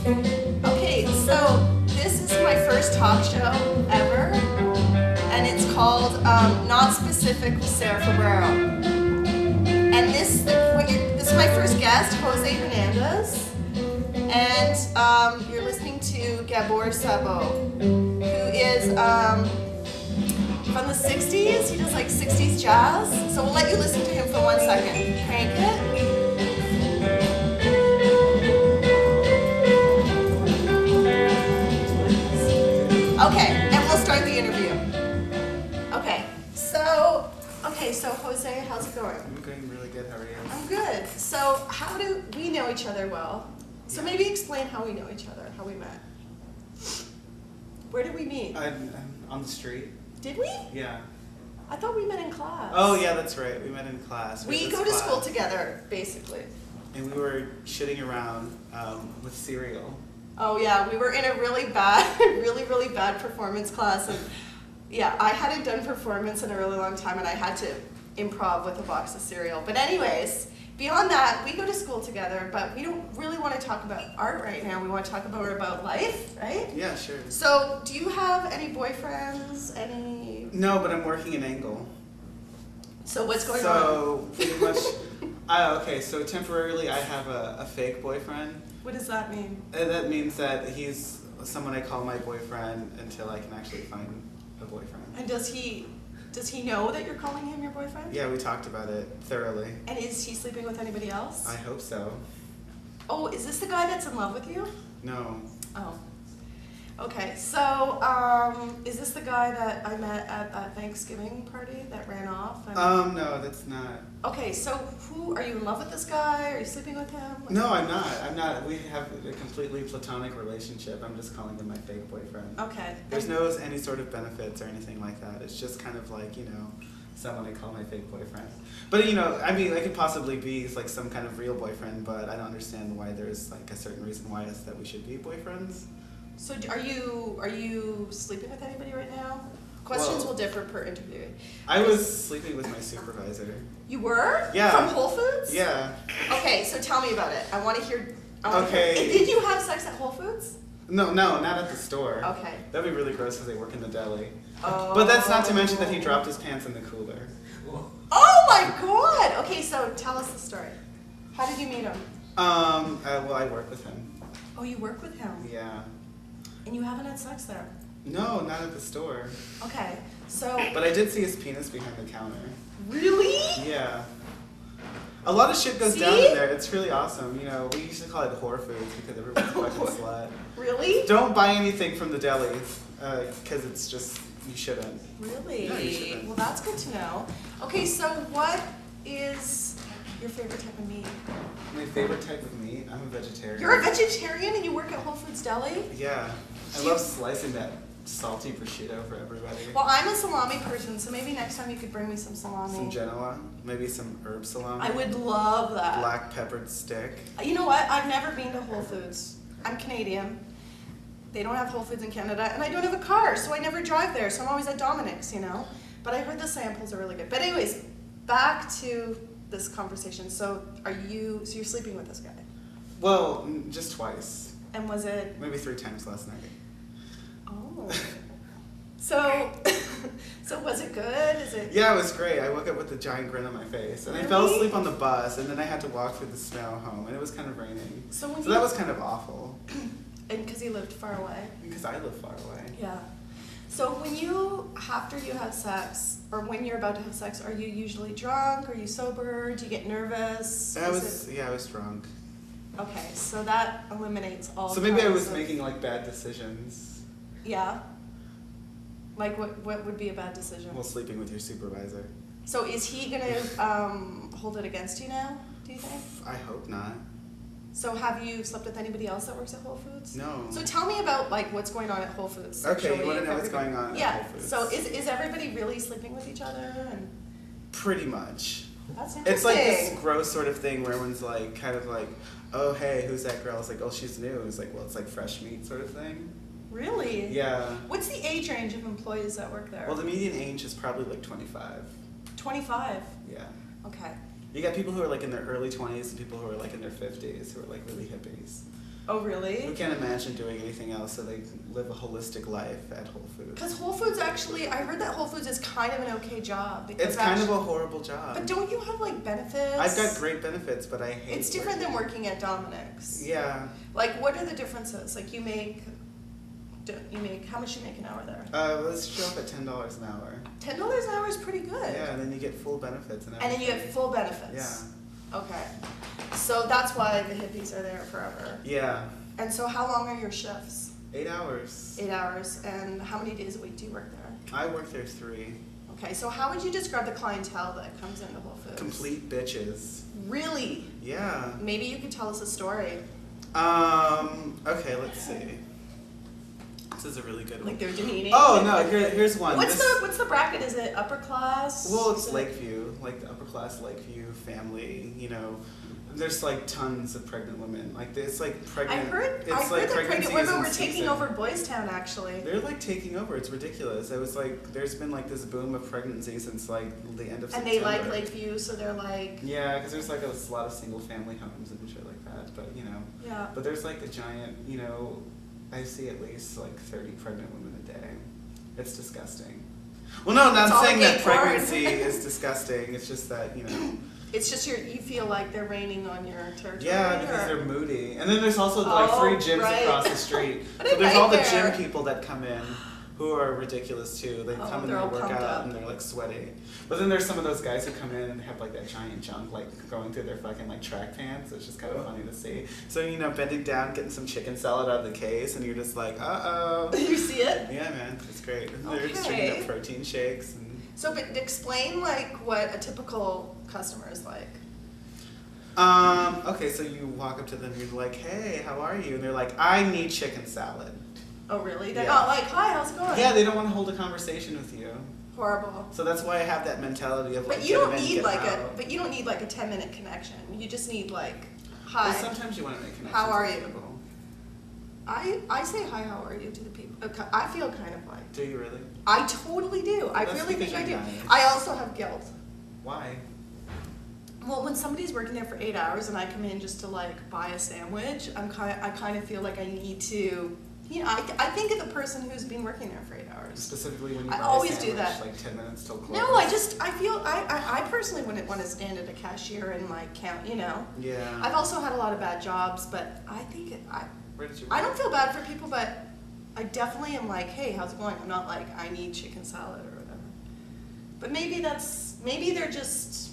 Okay, so this is my first talk show ever, and it's called Not Specific with Sarah Febbraro. And this is my first guest, Jose Hernandez, and you're listening to Gabor Sabo, who is from the 60s. He does like 60s jazz. So we'll let you listen to him for 1 second. Crank it. Okay, and we'll start the interview. Okay, so Jose, how's it going? I'm going really good. How are you? I'm good. So how do we know each other well? So maybe explain how we know each other, how we met. Where did we meet? On the street. Did we? Yeah. I thought we met in class. Oh yeah, that's right. We met in class. We go to school together, basically. And we were shitting around with cereal. Oh yeah, we were in a really bad, really bad performance class, and yeah, I hadn't done performance in a really long time, and I had to improv with a box of cereal. But anyways, beyond that, we go to school together, but we don't really want to talk about art right now. We want to talk more about life, right? Yeah, sure. So, do you have any boyfriends? No, but I'm working an angle. So what's going on? So pretty much. Okay, so temporarily I have a fake boyfriend. What does that mean? That means that he's someone I call my boyfriend until I can actually find a boyfriend. And does he know that you're calling him your boyfriend? Yeah, we talked about it thoroughly. And is he sleeping with anybody else? I hope so. Oh, is this the guy that's in love with you? No. Oh. Okay, so is this the guy that I met at that Thanksgiving party that ran off? No, that's not. Okay, so are you in love with this guy? Are you sleeping with him? No, I'm not. I'm not. We have a completely platonic relationship. I'm just calling him my fake boyfriend. Okay. There's any sort of benefits or anything like that. It's just kind of like, someone I call my fake boyfriend. But, I mean, I could possibly be like some kind of real boyfriend, but I don't understand why there's like a certain reason why it's that we should be boyfriends. So are you sleeping with anybody right now? Questions will differ per interview. I was sleeping with my supervisor. You were? Yeah. From Whole Foods? Yeah. Okay, so tell me about it. I want to hear. Okay. Did you have sex at Whole Foods? No, not at the store. Okay. That'd be really gross because they work in the deli. Oh. But that's not to mention that he dropped his pants in the cooler. Oh my God! Okay, so tell us the story. How did you meet him? Well, I work with him. Oh, you work with him? Yeah. And you haven't had sex there? No, not at the store. Okay, so. But I did see his penis behind the counter. Really? Yeah. A lot of shit goes down in there. It's really awesome. We used to call it whore foods because everyone's a fucking slut. Really? Don't buy anything from the delis because it's just, you shouldn't. Really? No, you shouldn't. Well, that's good to know. Okay, so what is your favorite type of meat? My favorite type of meat? I'm a vegetarian. You're a vegetarian and you work at Whole Foods Deli? Yeah. I love slicing that salty prosciutto for everybody. Well, I'm a salami person, so maybe next time you could bring me some salami. Some Genoa, maybe some herb salami. I would love that. Black peppered stick. You know what? I've never been to Whole Foods. I'm Canadian. They don't have Whole Foods in Canada, and I don't have a car, so I never drive there, so I'm always at Dominic's, But I heard the samples are really good. But anyways, back to this conversation. So you're sleeping with this guy? Well, just twice. And was it? Maybe 3 times last night. Oh. So was it good? Yeah, it was great. I woke up with a giant grin on my face. And I fell asleep on the bus, and then I had to walk through the snow home, and it was kind of raining. So that was kind of awful. And because he lived far away? Because I live far away. Yeah. So after you have sex, or when you're about to have sex, are you usually drunk? Are you sober? Do you get nervous? I was drunk. Okay, so that eliminates all. So maybe I was making like bad decisions. Yeah. Like what would be a bad decision? Well, sleeping with your supervisor. So is he gonna hold it against you now, do you think? I hope not. So have you slept with anybody else that works at Whole Foods? No. So tell me about what's going on at Whole Foods. Okay, you want to know what's going on at Whole Foods? So is everybody really sleeping with each other? And pretty much. That's interesting. It's like this gross sort of thing where everyone's like, kind of like, oh hey, who's that girl? It's like, oh she's new. It's like, well, it's like fresh meat sort of thing. Really? Yeah. What's the age range of employees that work there? Well, the median age is probably like 25. 25? Yeah. Okay. You got people who are like in their early 20s and people who are like in their 50s who are like really hippies. Oh, really? Who can't imagine doing anything else, so they live a holistic life at Whole Foods. Because Whole Foods actually, I heard that Whole Foods is kind of an okay job. Because It's kind of a horrible job. But don't you have like benefits? I've got great benefits, but I hate It's different than working at Dominick's. Yeah. Like, what are the differences? Like, how much you make an hour there? Let's show up at $10 an hour. $10 an hour is pretty good. Yeah, and then you get full benefits and everything. And then you get full benefits. Yeah. Okay. So that's why the hippies are there forever. Yeah. And so how long are your shifts? 8 hours. 8 hours. And how many days a week do you work there? I work there 3. Okay, so how would you describe the clientele that comes into Whole Foods? Complete bitches. Really? Yeah. Maybe you could tell us a story. Okay, let's see. This is a really good one. Like they're demeaning? Oh, no, here's one. What's the bracket? Is it upper class? Well, it's Lakeview, like the upper class Lakeview family, you know. There's like tons of pregnant women. Like it's like pregnant. I heard that pregnant women were taking over Boys Town actually. They're like taking over. It's ridiculous. It was like there's been like this boom of pregnancy since like the end of September. And they like Lakeview, so they're like. Yeah, because there's like a lot of single family homes and shit like that. But you know. Yeah. But there's like a giant, you know, I see at least like 30 pregnant women a day. It's disgusting. Well, no, I'm not saying that pregnancy is disgusting. It's just that, you know. It's just you feel like they're raining on your territory. Yeah, because they're moody. And then there's also like 3 gyms across the street. So there's all the gym people that come in who are ridiculous too. They come in and they work out and they're like sweaty. But then there's some of those guys who come in and have like that giant junk like going through their fucking like track pants. It's just kind of funny to see. So, you know, bending down, getting some chicken salad out of the case, and you're just like, uh-oh. You see it? Yeah, man. It's great. And Okay. they're just drinking up protein shakes. And so, but explain like what a typical customer is like. Okay, so you walk up to them and you're like, hey, how are you? And they're like, I need chicken salad. Oh, really? They're not like, hi, how's it going? Yeah, they don't want to hold a conversation with you. Horrible. So that's why I have that mentality of like, but you don't need like a 10-minute connection. You just need like, hi. Well, sometimes you want to make connections. How are with you? people. I say hi, how are you to the people. Okay, I feel kind of like. Do you really? I totally do. I That's really think because I do. you're nice. I also have guilt. Why? Well, when somebody's working there for 8 hours and I come in just to like buy a sandwich, I kind of feel like I need to, you know, I think of the person who's been working there for 8 hours. Specifically when you I buy always a sandwich, do that. like 10 minutes till close. No, I personally wouldn't want to stand at a cashier and like count, you know. Yeah. I've also had a lot of bad jobs, but I think Where did you I don't feel bad for people, but I definitely am like, hey, how's it going? I'm not like, I need chicken salad or whatever. But maybe they're just.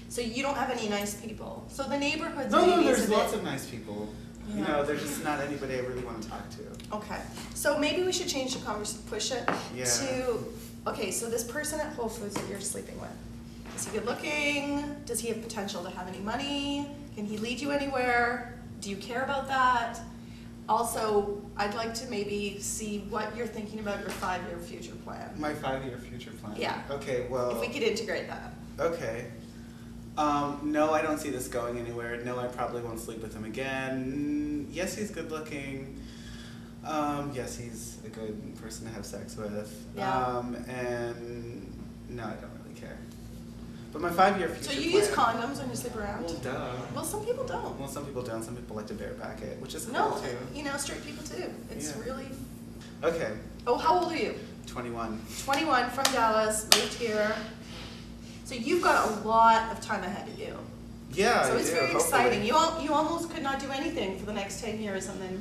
So you don't have any nice people. So the neighborhood's No, there's lots of nice people. Yeah. You know, there's just not anybody I really want to talk to. Okay, so maybe we should change the conversation, push it Yeah. to, okay, so this person at Whole Foods that you're sleeping with, is he good looking? Does he have potential to have any money? Can he lead you anywhere? Do you care about that? Also, I'd like to maybe see what you're thinking about your 5-year future plan. My 5-year future plan. Yeah. Okay, well. If we could integrate that. Okay. No, I don't see this going anywhere. No, I probably won't sleep with him again. Yes, he's good looking. Yes, he's a good person to have sex with. Yeah. And no, I don't really care. But my 5-year future So you plan, use condoms when you sleep around? Well, duh. Well, some people don't. Well, some people don't. Some people like to bareback it, which is cool No, too. you know, straight people too. It's Yeah. really. Okay, Oh, how old are you? 21. 21, from Dallas, moved here. So you've got a lot of time ahead of you. Yeah, So I it's do, very hopefully. exciting. You almost could not do anything for the next 10 years and then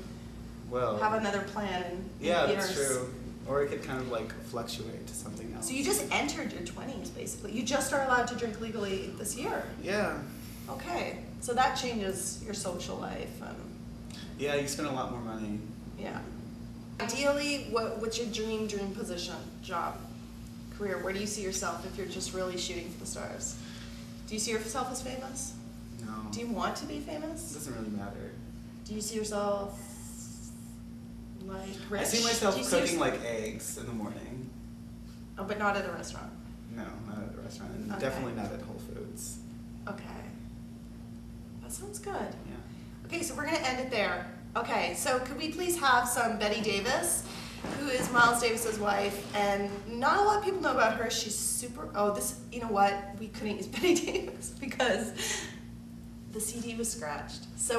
Well, have another plan in yeah, years. that's true. Or it could kind of like fluctuate to something else. So you just entered your 20s, basically. You just are allowed to drink legally this year. Yeah. Okay, so that changes your social life. Yeah, you spend a lot more money. Yeah. Ideally, what's your dream position, job, career? Where do you see yourself if you're just really shooting for the stars? Do you see yourself as famous? No. Do you want to be It famous? doesn't really matter. Do you see yourself like rich? I see myself Do you see cooking like eggs in the morning. Oh, but not at a restaurant. No, not at a restaurant. And Okay. definitely not at Whole Foods. Okay. That sounds good. Yeah. Okay, so we're gonna end it there. Okay, so could we please have some Betty Davis, who is Miles Davis's wife, and not a lot of people know about her. She's super, you know what? We couldn't use Betty Davis because the CD was scratched. So